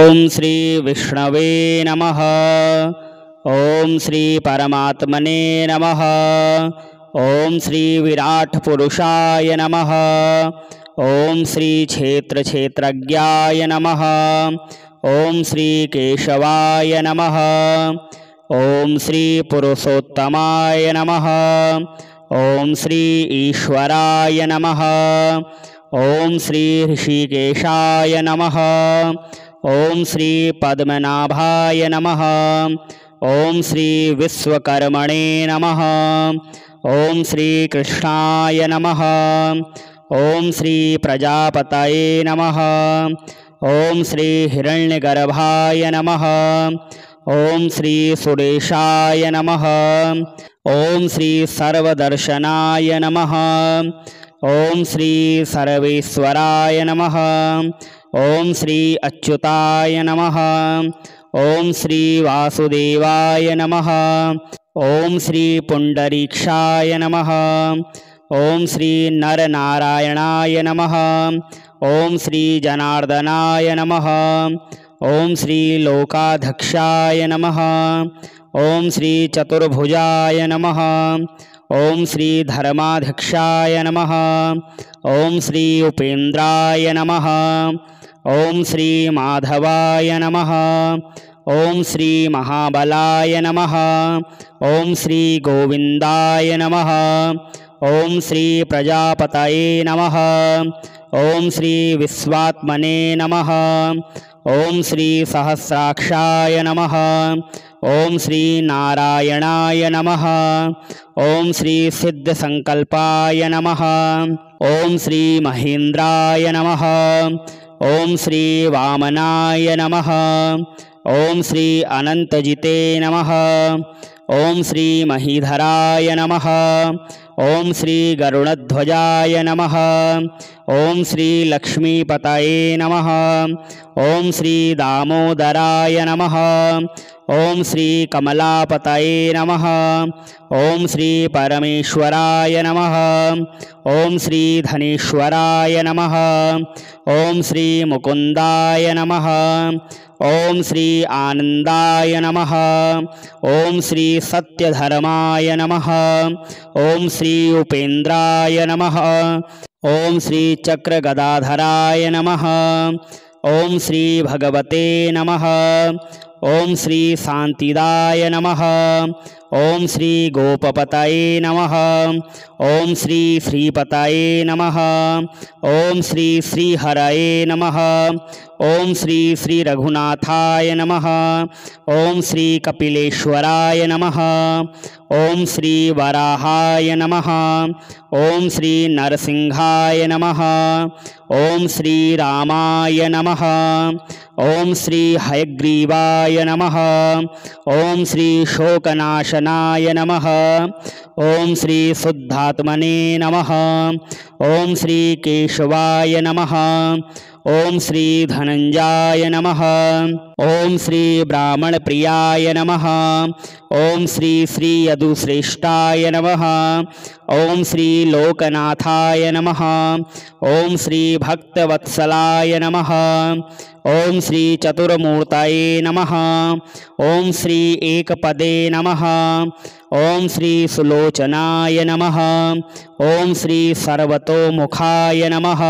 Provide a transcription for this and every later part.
ओम श्री विष्णवे नमः। ओम श्री परमात्मने नमः। ओम श्री विराट पुरुषाय नमः। ओम श्री क्षेत्र क्षेत्रज्ञाय नमः। ओम श्री केशवाय नमः। ओम श्री पुरुषोत्तमाय नमः। ओम श्री ईश्वराय नमः। ओम श्री ऋषिकेशाय नमः। ओम श्री पद्मनाभाय नमः। ओम श्री विश्वकर्मणे नमः। ओम श्री कृष्णाय नमः। ओम श्री प्रजापतये नमः। ओम श्री हिरण्यगर्भाय नमः। ओम श्री सुरेशाय नमः। ओम श्री सर्वदर्शनाय नमः। ओम श्री सर्वेश्वराय नमः। ओम श्री अच्युताय नमः। ओम श्री वासुदेवाय नमः। ओम श्री पुंडरीक्षाय नमः। ओम श्री नरनारायणाय नमः। ओम श्री जनार्दनाय नमः। ओम श्री लोकाध्यक्षाय नमः। ओम श्री चतुर्भुजाय नमः। ओम श्री धर्माध्यक्षाय नमः। ओम श्री उपेन्द्राय नमः। ओम श्री माधवाय नमः। ओम श्री महाबलाय नमः। ओम श्री गोविंदाय नमः। ओम श्री प्रजापतये नमः। ओम श्री विश्वात्मने नमः। ओम श्री सहस्राक्षाय नमः। ओम श्री नारायणाय नमः। ओम श्री सिद्धसंकल्पाय नमः। ओम श्री महेन्द्राय नमः। ओम श्री वामनाय नमः। ओम श्री अनंतजिते नमः। ओम श्री महीधराय नमः। ओम श्री गरुड़ध्वजाय नमः। ओम श्री लक्ष्मीपतये नमः। ओम श्री दामोदराय नमः। ओम श्री कमलापतये नमः। ओम श्री परमेश्वराय नमः। ओम श्री धनेश्वराय नमः। ओम श्री मुकुंदाय नमः। ओम श्री आनंदाय नमः। ओम श्री सत्यधर्माय नमः। ओम श्री उपेन्द्राय नमः। ओम श्री चक्रगदाधराय नमः। ओम श्री भगवते नमः। ओम श्री शांतिदाय नमः। ओम श्री गोपपतये नमः। ओम श्री श्रीपतये नमः। ओम श्री श्रीहरये नमः। ओम श्री श्री रघुनाथाय नमः। ओम श्री कपिलेश्वराय नमः। ओम श्री वराहाय नमः। ओम श्री नरसिंहाय नमः। ओम श्री रामाय नमः। ओम श्री हयग्रीवाय नमः। ओम श्री शोकनाशनाय नमः। ओम श्री शुद्धात्मने नमः। ओम श्री केशवाय नमः। ओम श्री धनंजाय नमः। ओम श्री ब्राह्मण प्रियाय नमः। ओम श्री श्री यदुश्रेष्ठाय नमः। ओम श्री लोकनाथाय नमः। ओम श्री भक्तवत्सलाय नमः। ओम श्री चतुर्मूर्तये नमः। ओम श्री एकपदे नमः। ओम श्री सुलोचनाय नमः। ओम श्री सर्वतोमुखाय नमः।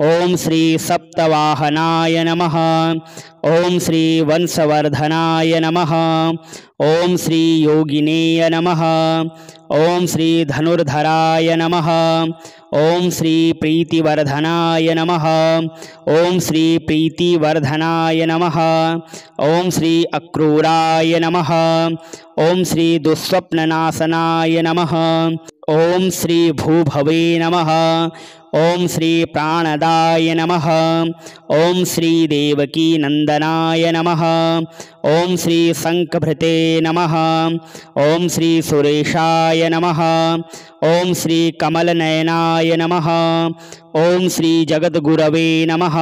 ओम श्री सप्तवाहनाय नमः। ओम श्री वंशवर्धनाय नमः। ओम श्री योगिनेय नमः। ओम श्री धनुर्धराय नमः। ओम श्री प्रीतिवर्धनाय नमः। ओम श्री प्रीतिवर्धनाय नमः। ओम श्री अक्रूराय नमः। ओम श्री दुःस्वप्ननाशनाय नमः। ओम श्री भूभवे नमः। ओम श्री प्राणदाय नमः। ओम श्री देवकी नंदनाय नमः। ओम श्री शंखभृते नमः। ओम श्री सुरेशाय नमः। ओम श्री कमलनयनाय नमः। ओम श्री जगद्गुरवे नमः।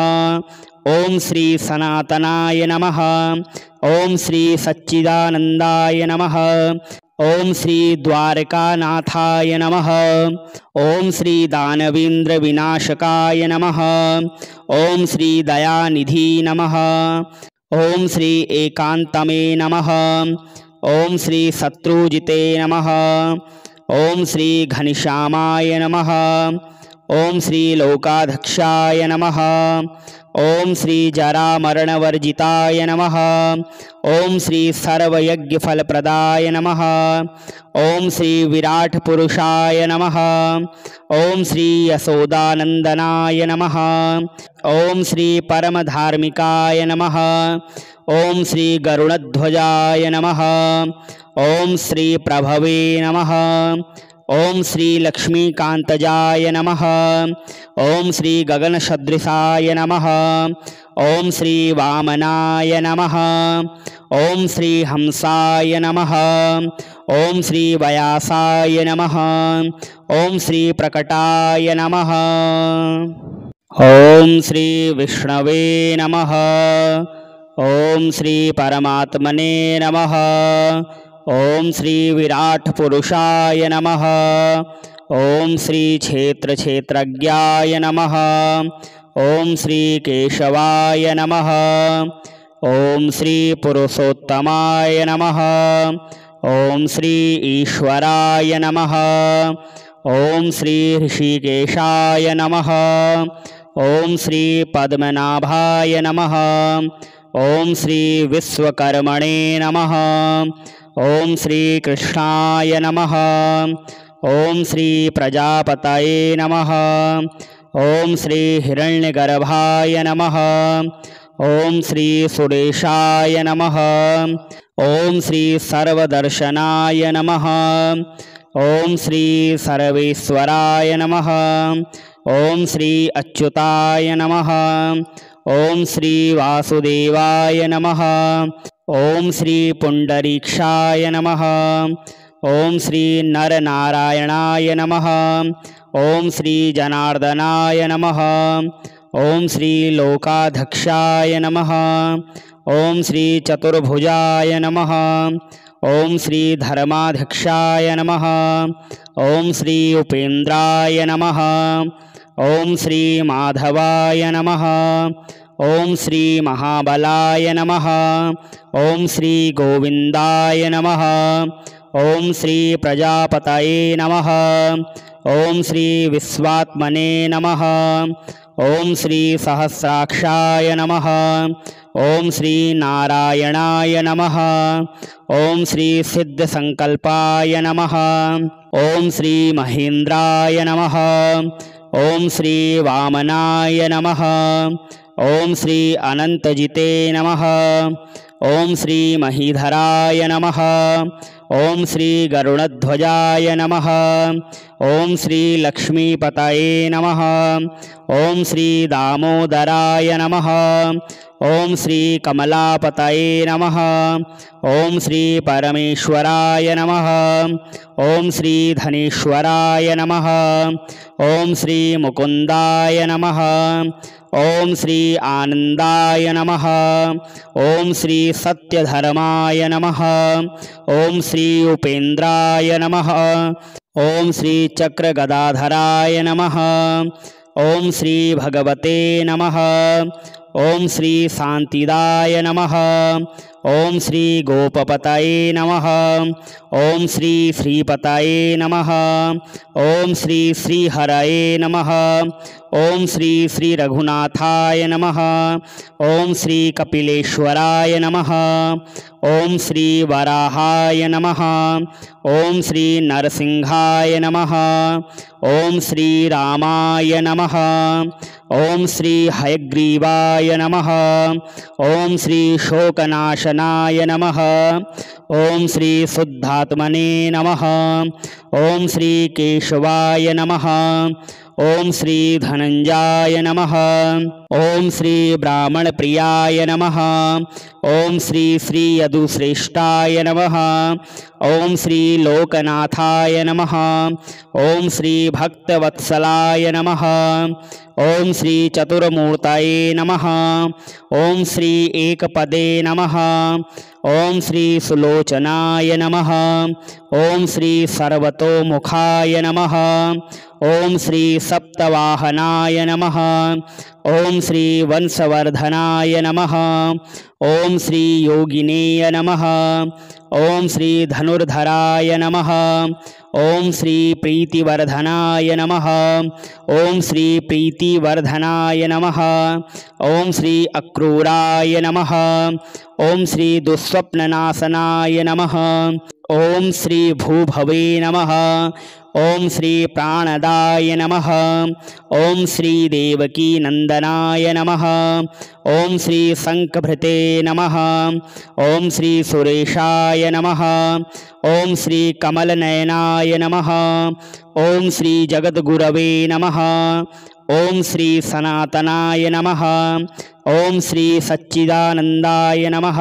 ओम श्री सनातनाय नमः। ओम श्री सच्चिदानंदाय नमः। ओम श्री द्वारकानाथाय नमः। ओम श्री दानवेंद्र विनाशकाय नमः। ओम श्री दयानिधि नमः। ओम श्री एकांतमे नमः। ओम श्री शत्रुजिते नमः। ओम श्री घनश्यामाय नमः। ओम श्री लोकाधक्षाय नमः। ओम श्री जरामरणवर्जिताय नमः। ओम श्री सर्वयज्ञफलप्रदाय नमः। ओम श्री विराट पुरुषाय नमः। ओम श्री यशोदानंदनाय नमः। ओम श्री परमधार्मिकाय नमः। ओम श्री गरुड़ध्वजाय नमः। ओम श्री प्रभवे नमः। ओम श्री लक्ष्मीकांतजाय नमः। ओम श्री गगनसदृशाय नमः। ओम श्री वामनाय नमः। ओम श्री हंसाय नमः। ओम श्री व्यासाय नमः। ओम श्री प्रकटाय नमः। ओम श्री विष्णवे नमः। ओम श्री परमात्मने नमः। ओम श्री विराट पुरुषाय नमः। ओम श्री क्षेत्र क्षेत्रज्ञाय नमः। ओम श्री केशवाय नमः। ओम श्री पुरुषोत्तमाय नमः। ओम श्री ईश्वराय नमः। ओम श्री ऋषिकेशाय नमः। ओम श्री पद्मनाभाय नमः। ओम श्री विश्वकर्मणे नमः। ओम श्री कृष्णाय नमः। ओम श्री प्रजापतये नमः। ओम श्री हिरण्यगर्भाय नमः। ओम श्री सुरेशाय नमः। ओम श्री सर्वदर्शनाय नमः। ओम श्री सर्वेश्वराय नमः। ओम श्री अच्युताय नमः। ओम श्री वासुदेवाय नमः। ओम श्री पुंडरीक्षाय नमः। ओम श्री नरनारायणाय नमः। ओम श्री जनार्दनाय नमः। ओम श्री लोकाधक्षाय नमः। ओम श्री चतुर्भुजाय नमः। ओम श्री धर्माध्यक्षाय नमः। ओम श्री उपेन्द्राय नमः। ओम श्री माधवाय नमः। ओम श्री महाबलाय नमः। ओम श्री गोविंदाय नमः। ओम श्री प्रजापतये नमः। ओम श्री विश्वात्मने नमः। ओम श्री सहस्राक्षाय नमः। ओम श्री नारायणाय नमः। ओम श्री सिद्धसंकल्पाय नमः। ओम श्री महेन्द्राय नमः। ओम श्री वामनाय नमः। ओम श्री अनंतजिते नमः। ओम श्री महीधराय नमः। ओम श्री गरुड़ध्वजाय नमः। ओम श्री लक्ष्मीपतये नमः। ओम श्री दामोदराय नमः। ओम श्री कमलापतये नमः। ओम श्री परमेश्वराय नमः। ओम श्री धनेश्वराय नमः। ओम श्री मुकुंदाय नमः। ओम श्री आनंदाय नमः। ओम श्री सत्यधर्माय नमः। ओम श्री उपेन्द्राय नमः। ओम श्री चक्रगदाधराय नमः। ओम श्री भगवते नमः। ओम श्री शांतिदाय नमः। ओम श्री गोपपतये नमः। ओम श्री श्रीपतये नमः। ओम श्री श्रीहरये नमः। ओम श्री श्री रघुनाथाय नमः। ओम श्री कपिलेश्वराय नमः। ओम श्री वराहाय नमः। ओम श्री नरसिंहाय नमः। ओम श्री रामाय नमः। ओम श्री हयग्रीवाय नमः। ओम श्री शोकनाशनाय नमः। ओम श्री शुद्धात्मने नमः। ओम श्री केशवाय नमः। ओम श्री धनंजाय नमः। ओम श्री ब्राह्मण प्रियाय नमः। ओम श्री श्री यदुश्रेष्ठाय नमः। ओम श्री लोकनाथाय नमः। ओम श्री भक्तवत्सलाय नमः। ओम श्री चतुर्मूर्तये नमः। ओम श्री एकपदे नमः। ओम श्री सुलोचनाय नमः। ओम श्री सर्वतोमुखाय नमः। ओम श्री सप्तवाहनाय नमः। ओम श्री वंशवर्धनाय नमः। ओम श्री योगिनेय नमः। ओम श्री धनुर्धराय नमः। ओम श्री प्रीतिवर्धनाय नमः। ओम श्री प्रीतिवर्धनाय नमः। ओम श्री अक्रूराय नमः। ओम श्री दुःस्वप्ननाशनाय नमः। ओम श्री भूभवे नमः। ओम श्री प्राणदाय नमः। ओम श्री देवकी नंदनाय नमः। ओम श्री शंखभृते नमः। ओम श्री सुरेशाय नमः। ओम श्री कमलनयनाय नमः। ओम श्री जगद्गुरवे नमः। ओम श्री सनातनाय नमः। ओम श्री सच्चिदानंदाय नमः।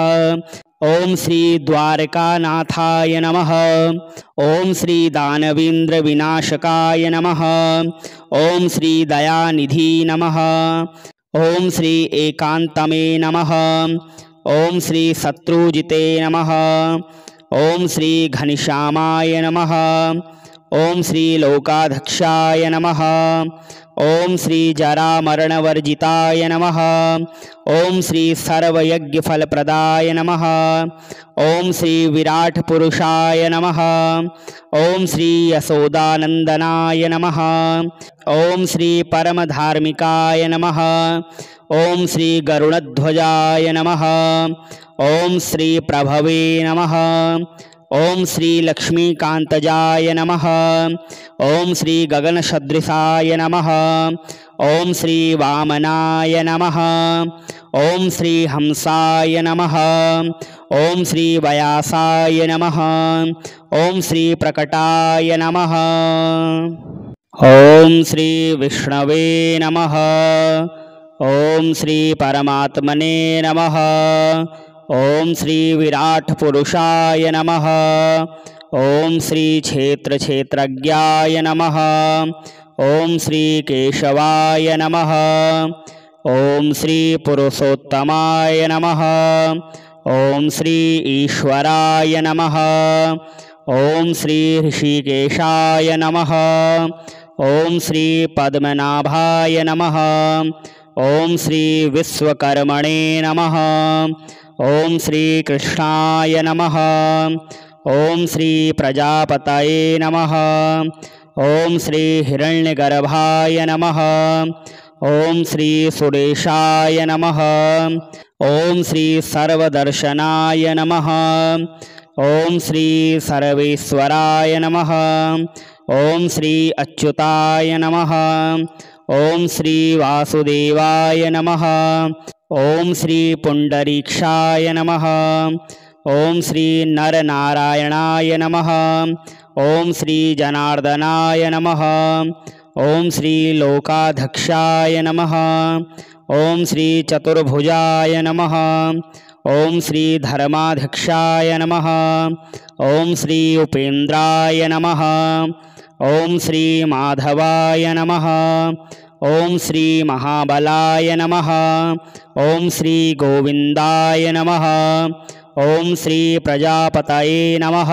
ओम श्री द्वारकानाथाय नमः। ओम श्री दानवेंद्र विनाशकाय नमः। ओम श्री दयानिधि नमः। ओम श्री एकांतमे नमः। ओम श्री शत्रुजिते नमः। ओम श्री घनश्यामाय नमः। ओम श्री लोकाधक्षाय नमः। ओम श्री जरामरणवर्जिताय नमः। ओम श्री सर्वयज्ञफलप्रदाय नमः। ओम श्री विराट पुरुषाय नमः। ओम श्री यशोदानंदनाय नमः। ओम श्री परमधार्मिकाय नमः। ओम श्री गरुड़ध्वजाय नमः। ओम श्री प्रभवे नमः। ओम श्री लक्ष्मीकांतजाय नमः। ओम श्री गगनसदृशाय नमः। ओम श्री वामनाय नमः। ओम श्री हंसाय नमः। ओम श्री व्यासाय नमः। ओम श्री प्रकटाय नमः। ओम श्री विष्णवे नमः। ओम श्री परमात्मने नमः। ओम श्री विराट पुरुषाय नमः। ओम श्री क्षेत्र क्षेत्रज्ञाय नमः। ओम श्री केशवाय नमः। ओम श्री पुरुषोत्तमाय नमः। ओम श्री ईश्वराय नमः। ओम श्री ऋषिकेशाय नमः। ओम श्री पद्मनाभाय नमः। ओम श्री विश्वकर्मणे नमः। ओम श्री कृष्णाय नमः। ओम श्री प्रजापतये नमः। ओम श्री हिरण्यगर्भाय नमः। ओम श्री सुरेशाय नमः। ओम श्री सर्वदर्शनाय नमः। ओम श्री सर्वेश्वराय नमः। ओम श्री अच्युताय नमः। ओम श्री वासुदेवाय नमः। ओम श्री पुंडरीक्षाय नमः। ओम श्री नरनारायणाय नमः। ओम श्री जनार्दनाय नमः। ओम श्री लोकाधक्षाय नमः। ओम श्री चतुर्भुजाय नमः। ओम श्री धर्माध्यक्षाय नमः। ओम श्री उपेन्द्राय नमः। ओम श्री माधवाय नमः। ओम श्री महाबलाय नमः। ओम श्री गोविंदाय नमः। ओम श्री प्रजापतये नमः।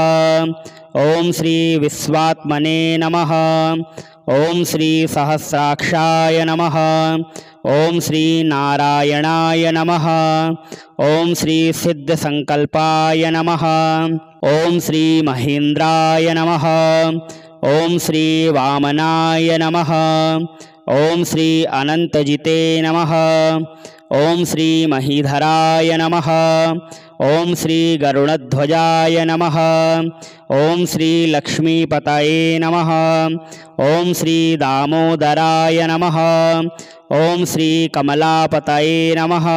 ओम श्री विश्वात्मने नमः। ओम श्री सहस्राक्षाय नमः। ओम श्री नारायणाय नमः। ओम श्री सिद्धसंकल्पाय नमः। ओम श्री महेन्द्राय नमः। ओम श्री वामनाय नमः। ओम श्री अनंतजिते नमः। ओम श्री महीधराय नमः। ओम श्री गरुड़ध्वजाय नमः। ओम श्री लक्ष्मीपतये नमः। ओम श्री दामोदराय नमः। ओम श्री कमलापतये नमः।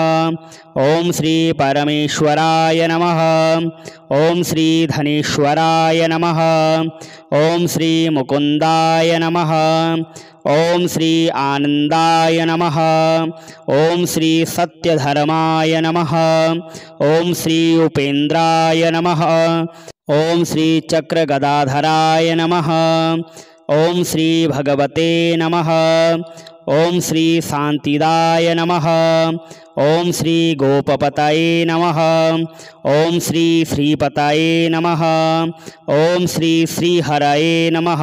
ओम श्री परमेश्वराय नमः। ओम श्री धनेश्वराय नमः। ओम श्री मुकुंदाय नमः। ओम श्री आनंदाय नमः। ओम श्री सत्यधर्माय नमः। ओम श्री उपेन्द्राय नमः। ओम श्री चक्रगदाधराय नमः। ओम श्री भगवते नमः। ओम श्री शांतिदाय नमः। ओम श्री गोपपतये नमः। ओम श्री श्रीपतये नमः। ओम श्री श्रीहरये नमः।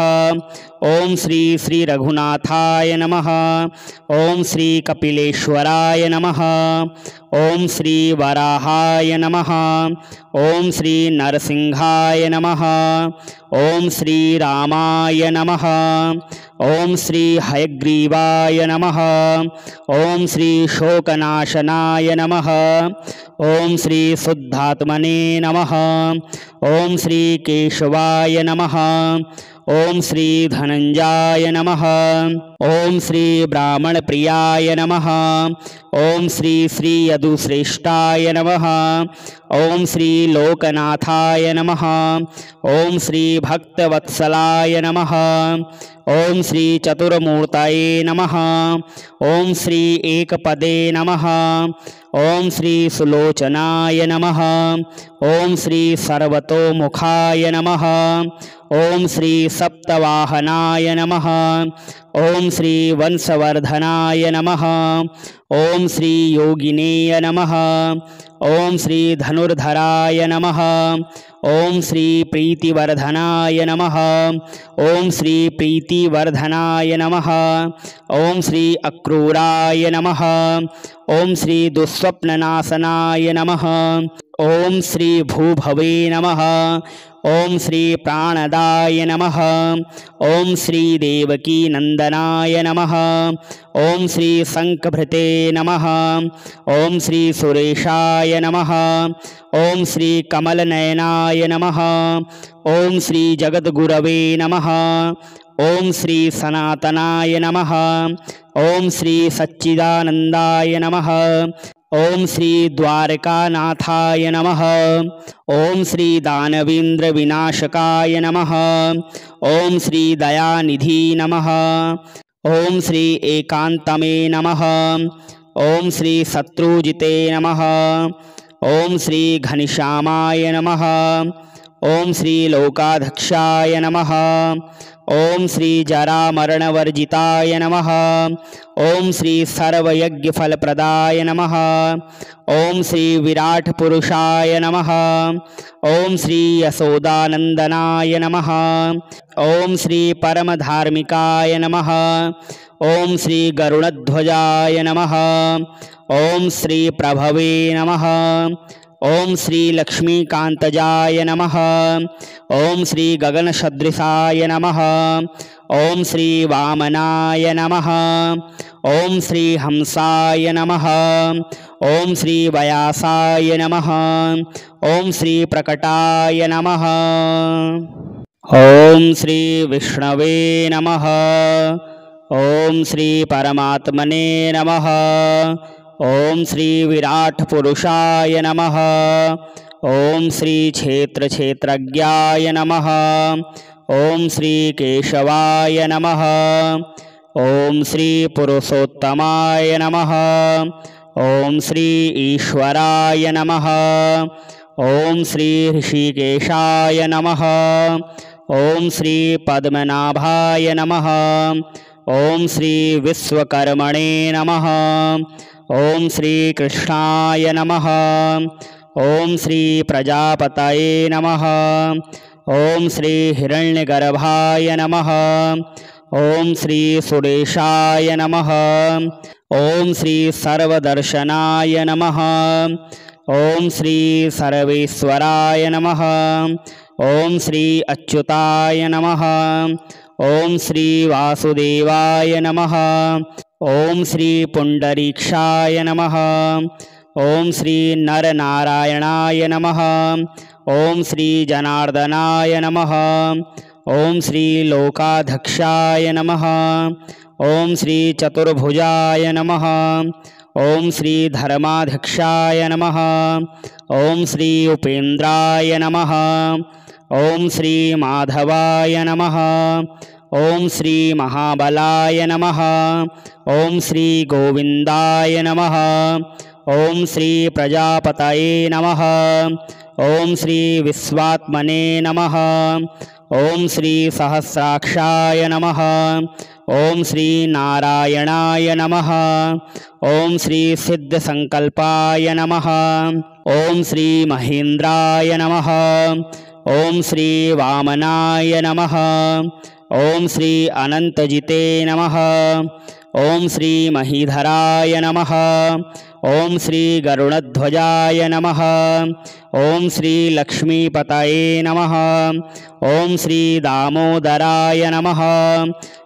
ओम श्री श्री रघुनाथाय नमः। ओम श्री कपिलेश्वराय नमः। ओम श्री वराहाय नमः। ओम श्री नरसिंहाय नमः। ओम श्री रामाय नमः। ओम श्री हयग्रीवाय नमः। ओम श्री शोकनाशनाय नमः। ओम श्री शुद्धात्मने नमः। ओम श्री केशवाय नमः। ओम श्री धनंजाय नमः। ओम श्री ब्राह्मण प्रियाय नमः। ओम श्री श्री यदुश्रेष्ठाय नमः। ओम श्री लोकनाथाय नमः। ओम श्री भक्तवत्सलाय नमः। ओम श्री चतुर्मूर्तये नमः। ओम श्री एकपदे नमः। ओम श्री सुलोचनाय नमः। ओम श्री सर्वतोमुखाय नमः। ओम श्री सप्तवाहनाय नमः। ओम श्री वंशवर्धनाय नमः। ओम श्री योगिनेय नमः। ओम श्री धनुर्धराय नमः। ओम श्री प्रीतिवर्धनाय नमः। ओम श्री प्रीतिवर्धनाय नमः। ओम श्री अक्रूराय नमः। ओम श्री दुःस्वप्ननाशनाय नमः। ओम श्री भूभवे नमः। ओम श्री प्राणदाय नमः। ओम श्री देवकी नंदनाय नमः। ओम श्री शंखभृते नमः। ओम श्री सुरेशाय नमः। ओम श्री कमलनयनाय नमः। ओम श्री जगद्गुरवे नमः। ओम श्री सनातनाय नमः। ओम श्री सच्चिदानंदाय नमः। ओम श्री द्वारकानाथाय नमः। ओम श्री दानवेंद्र विनाशकाय नमः। ओम श्री दयानिधि नमः। ओम श्री एकांतमे नमः। ओम श्री शत्रुजिते नमः। ओम श्री घनश्यामाय नमः। ओम श्री लोकाधक्षाय नमः। ओम श्री जरामरणवर्जिताय नमः। ओम श्री सर्वयज्ञफलप्रदाय नमः। ओम श्री विराट पुरुषाय नमः। ओम श्री यशोदानंदनाय नमः। ओम श्री परमधार्मिकाय नमः। ओम श्री गरुड़ध्वजाय नमः। ओम श्री प्रभवे नमः। ओम श्री लक्ष्मीकांतजाय नमः। ओम श्री गगनसदृशाय नमः। ओम श्री वामनाय नमः। ओम श्री हंसाय नमः। ओम श्री व्यासाय नमः। ओम श्री प्रकटाय नमः। ओम श्री विष्णवे नमः। ओम श्री परमात्मने नमः। ओम श्री विराट पुरुषाय नमः। ओम श्री क्षेत्र क्षेत्रज्ञाय नमः। ओम श्री केशवाय नमः। ओम श्री पुरुषोत्तमाय नमः। ओम श्री ईश्वराय नमः। ओम श्री ऋषिकेशाय नमः। ओम श्री पद्मनाभाय नमः। ओम श्री विश्वकर्मणे नमः। ओम श्री कृष्णाय नमः। ओम श्री प्रजापतये नमः। ओम श्री हिरण्यगर्भाय नमः। ओम श्री सुरेशाय नमः। ओम श्री सर्वदर्शनाय नमः। ओम श्री सर्वेश्वराय नमः। ओम श्री अच्युताय नमः। ओम श्री वासुदेवाय नमः। ओम श्री पुंडरीक्षाय नमः। ओम श्री नरनारायणाय नमः। ओम श्री जनार्दनाय नमः। ओम श्री लोकाधक्षाय नमः। ओम श्री चतुर्भुजाय नमः। ओम श्री धर्माध्यक्षाय नमः। ओम श्री उपेन्द्राय नमः। ओम श्री माधवाय नमः। ओम श्री महाबलाय नमः। ओम श्री गोविंदाय नमः। ओम श्री प्रजापतये नमः। ओम श्री विश्वात्मने नमः। ओम श्री सहस्राक्षाय नमः। ओम श्री नारायणाय नमः। ओम श्री सिद्धसंकल्पाय नमः। ओम श्री महेंद्राय नमः। ओम श्री वामनाय नमः। ओम श्री अनंतजिते नमः। ओम श्री महीधराय नमः। ओम श्री गरुड़ध्वजाय नमः। ओम श्री लक्ष्मीपतये नमः। ओम श्री दामोदराय नमः।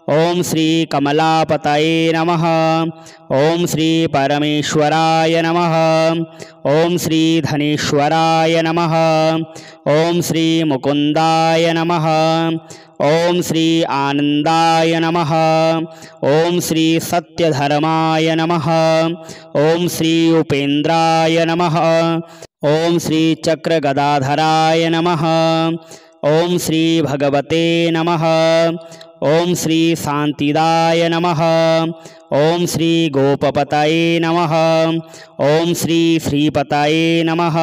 ओम श्री कमलापतये नमः। ओम श्री परमेश्वराय नमः। ओम श्री धनेश्वराय नमः। ओम श्री मुकुंदाय नमः। ओम श्री आनंदाय नमः। ओम श्री सत्यधर्माय नमः। ओम श्री उपेन्द्राय नमः। ओम श्री चक्रगदाधराय नमः। ओम श्री भगवते नमः। ओम श्री शांतिदाय नमः। ओम श्री गोपपतये नमः। ओम श्री श्रीपतये नमः।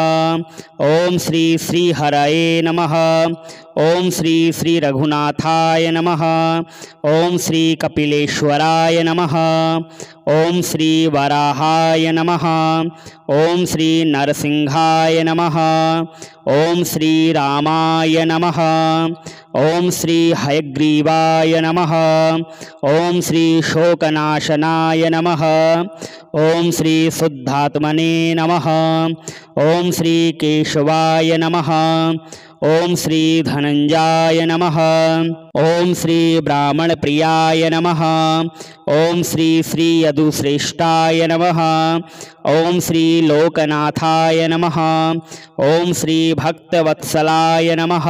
ओम श्री श्रीहरये नमः। ओम श्री श्री रघुनाथाय नमः। ओम श्री कपिलेश्वराय नमः। ओम श्री वराहाय नमः। ओम श्री नरसिंहाय नमः। ओम श्री रामाय नमः। ओम श्री हयग्रीवाय नमः। ओम श्री शोकनाशनाय नमः। ओम श्री शुद्धात्मने नमः। ओम श्री केशवाय नमः। ओम श्री धनंजाय नमः। ओम श्री ब्राह्मण प्रियाय नमः। ओम श्री श्री यदुश्रेष्ठाय नमः। ओम श्री लोकनाथाय नमः। ओम श्री भक्तवत्सलाय नमः।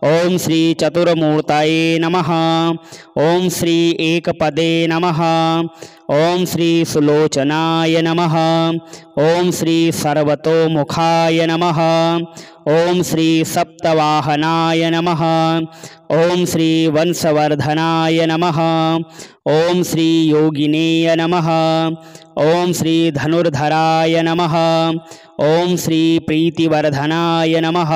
ओम श्री चतुर्मूर्तये नमः। ओम श्री एकपदे नमः। ओम श्री सुलोचनाय नमः। ओम श्री सर्वतोमुखाय नमः। ओम श्री सप्तवाहनाय नमः। ओम श्री वंशवर्धनाय नमः। ओम श्री योगिनेय नमः। ओम श्री धनुर्धराय नमः। ओम श्री प्रीतिवर्धनाय नमः।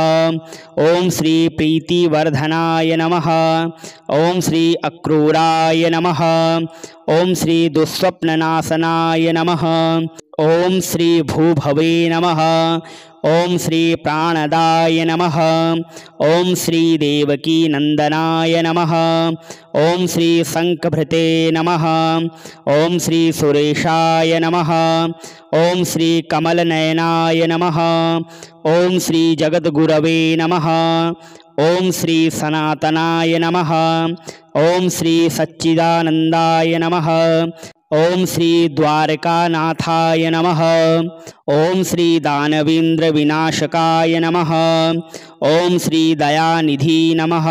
ओम श्री प्रीतिवर्धनाय नमः। ओम श्री अक्रूराय नमः। ओम श्री दुःस्वप्ननाशनाय नमः। ओम श्री भूभवे नमः। ओम श्री प्राणदाय नमः। ओम श्री देवकी नंदनाय नमः। ओम श्री शंखभृते नमः। ओम श्री सुरेशाय नमः। ओम श्री कमलनयनाय नमः। ओम श्री जगद्गुरवे नमः। ओम श्री सनातनाय नमः। ओम श्री सच्चिदानंदाय नमः। ओम श्री द्वारकानाथाय नमः। ओम श्री दानवेंद्र विनाशकाय नमः। ओम श्री दयानिधि नमः।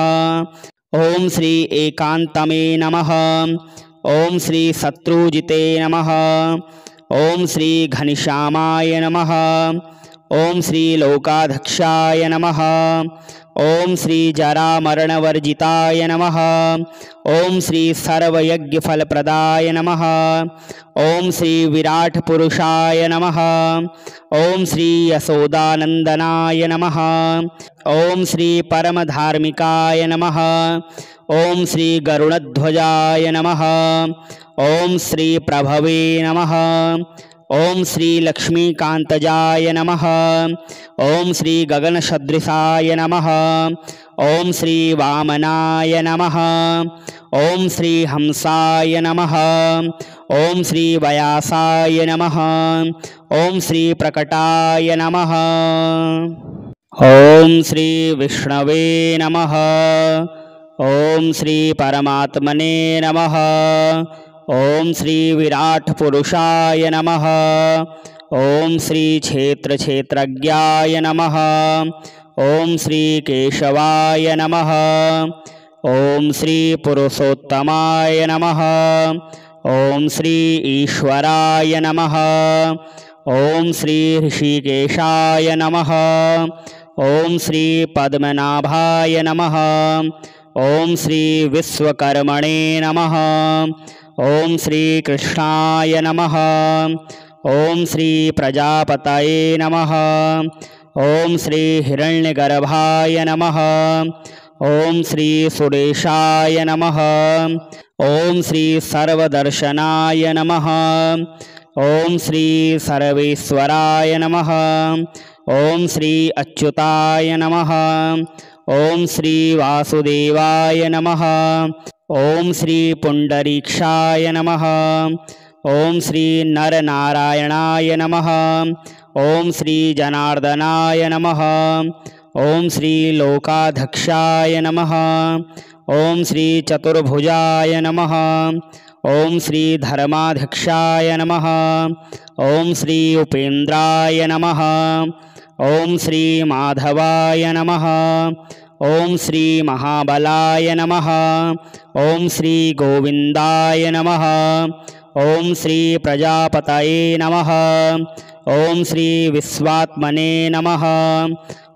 ओम श्री एकांतमे नमः। ओम श्री शत्रुजिते नमः। ओम श्री घनश्यामाय नमः। ओम श्री लोकाध्यक्षाय नमः। ओम श्री जरामरणवर्जिताय नमः। ओम श्री सर्वयज्ञफलप्रदाय नमः। ओम श्री विराट पुरुषाय नमः। ओम श्री यशोदानंदनाय नमः। ओम श्री परमधार्मिकाय नमः। ओम श्री गरुड़ध्वजाय नमः। ओम श्री प्रभवे नमः। ओम श्री लक्ष्मीकांतजाय नमः। ओम श्री गगनसदृशाय नमः। ओम श्री वामनाय नमः। ओम श्री हंसाय नमः। ओम श्री व्यासाय नमः। ओम श्री प्रकटाय नमः। ओम श्री विष्णवे नमः। ओम श्री परमात्मने नमः। ओम श्री विराट पुरुषाय नमः। ओम श्री क्षेत्र क्षेत्रज्ञाय नमः। ओम श्री केशवाय नमः। ओम श्री पुरुषोत्तमाय नमः। ओम श्री ईश्वराय नमः। ओम श्री ऋषिकेशाय नमः। ओम श्री पद्मनाभाय नमः। ओम श्री विश्वकर्मणे नमः। ओम श्री कृष्णाय नमः। ओम श्री प्रजापतये नमः। ओम श्री हिरण्यगर्भाय नमः। ओम श्री सुरेशाय नमः। ओम श्री सर्वदर्शनाय नमः। ओम श्री सर्वेश्वराय नमः। ओम श्री अच्युताय नमः। ओम श्री वासुदेवाय नमः। ओम श्री पुंडरीक्षाय नमः। ओम श्री नरनारायणाय नमः। ओम श्री जनार्दनाय नमः। ओम श्री लोकाधक्षाय नमः। ओम श्री चतुर्भुजाय नमः। ओम श्री धर्माध्यक्षाय नमः। ओम श्री उपेन्द्राय नमः। ओम श्री माधवाय नमः। ओम श्री महाबलाय नमः। ओम श्री गोविंदाय नमः। ओम श्री प्रजापतये नमः। ओम श्री विश्वात्मने नमः।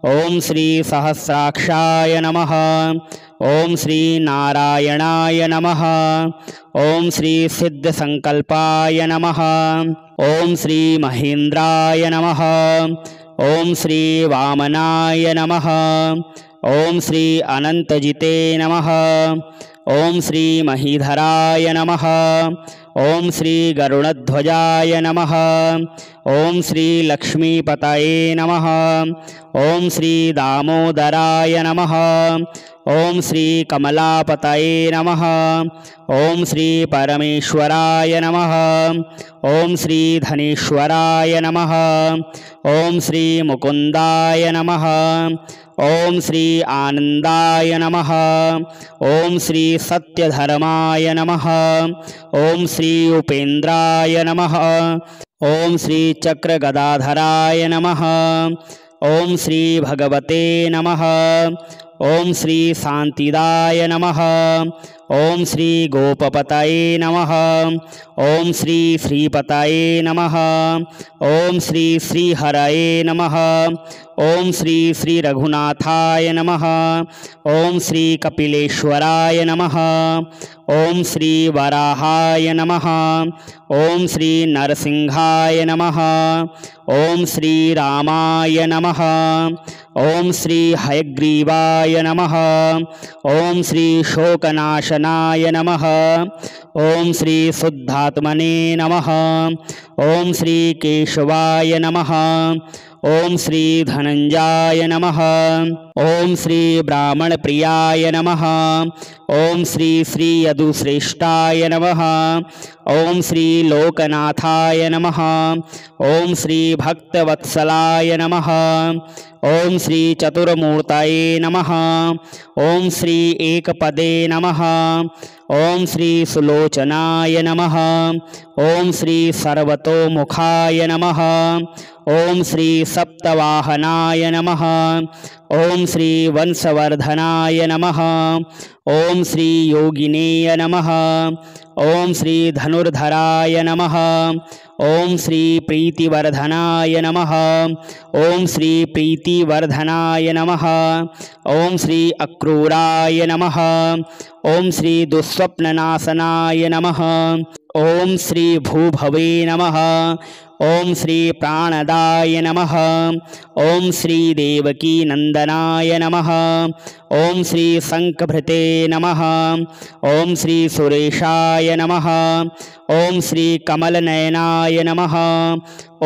ओम श्री सहस्राक्षाय नमः। ओम श्री नारायणाय नमः। ओम श्री सिद्धसंकल्पाय नमः। ओम श्री महेन्द्राय नमः। ओम श्री वामनाय नमः। ओम श्री अनंतजिते नमः। ओम श्री महीधराय नमः। ओम श्री गरुड़ध्वजाय नमः। ओम श्री लक्ष्मीपतये नमः। ओम श्री दामोदराय नमः। ओम श्री कमलापतये नमः। ओम श्री परमेश्वराय नमः। ओम श्री धनेश्वराय नमः। ओम श्री मुकुंदाय नमः। ओम श्री आनंदाय नमः। ओम श्री सत्यधर्माय नमः। ओम श्री उपेन्द्राय नमः। ओम श्री चक्रगदाधराय नमः। ओम श्री भगवते नमः। ओम श्री शांतिदाय नमः। ओम श्री गोपपतये नमः। ओम श्री श्रीपतये नमः। ओम श्री श्रीहरये नमः। ओम श्री श्री रघुनाथाय नमः। ओम श्री कपिलेश्वराय नमः। ओम श्री वराहाय नमः। ओम श्री नरसिंहाय नमः। ओम श्री रामाय नमः। ओम श्री हयग्रीवाय नमः। ओम श्री शोकनाशनाय नमः। ओम श्री शुद्धात्मने नमः। ओम श्री केशवाय नमः। ओम श्री धनंजाय नमः। ओम श्री ब्राह्मण प्रियाय नमः। ओम श्री श्री यदुश्रेष्ठाय नमः। ओम श्री लोकनाथाय नमः। ओम श्री भक्तवत्सलाय नमः। ओम श्री चतुर्मूर्तये नमः। ओम श्री एकपदे नमः। ओम श्री सुलोचनाय नमः। ओम श्री सर्वतोमुखाय नमः। ओम श्री सप्तवाहनाय नमः। ओम श्री वंशवर्धनाय नमः। ओम श्री योगिनेय नमः। ओम श्री धनुर्धराय नमः। ओम श्री प्रीतिवर्धनाय नमः। ओम श्री प्रीतिवर्धनाय नमः। ओम श्री अक्रूराय नमः। ओम श्री दुःस्वप्ननाशनाय नमः। ओम श्री भूभवे नमः। ओम श्री प्राणदाय नमः। ओम श्री देवकी नंदनाय नमः। ओम श्री शंखभृते नमः। ओम श्री सुरेशाय नमः। ओम श्री कमलनयनाय नमः।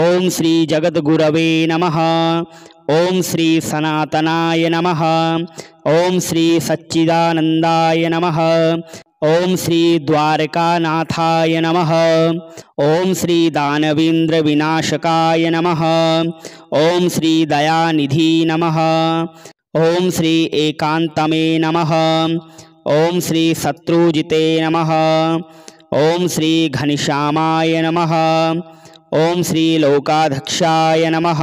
ओम श्री जगद्गुरवे नमः। ओम श्री सनातनाय नमः। ओम श्री सच्चिदानंदाय नमः। ओम श्री द्वारकानाथाय नमः। ओम श्री दानवेंद्र विनाशकाय नमः। ओम श्री दयानिधि नमः। ओम श्री एकांतमे नमः। ओम श्री शत्रुजिते नमः। ओम श्री घनश्यामाय नमः। ओम श्री लोकाधक्षाय नमः।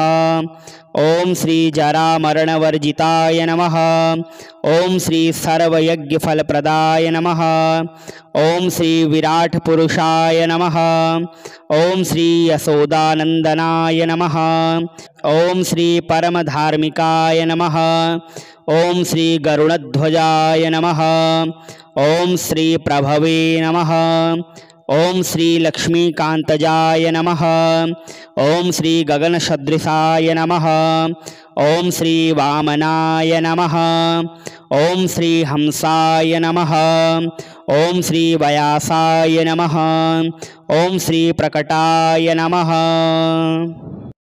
ओम श्री जरामरणवर्जिताय नमः। ओम श्री सर्वयज्ञफलप्रदाय नमः। ओम श्री विराट पुरुषाय नमः। ओम श्री यशोदानंदनाय नमः। ओम श्री परमधार्मिकाय नमः। ओम श्री गरुड़ध्वजाय नमः। ओम श्री प्रभवे नमः। ओम श्री लक्ष्मीकांतजाय नमः। ओम श्री गगनसदृशाय नमः। ओम श्री वामनाय नमः। ओम श्री हंसाय नमः। ओम श्री व्यासाय नमः। ओम श्री प्रकटाय नमः।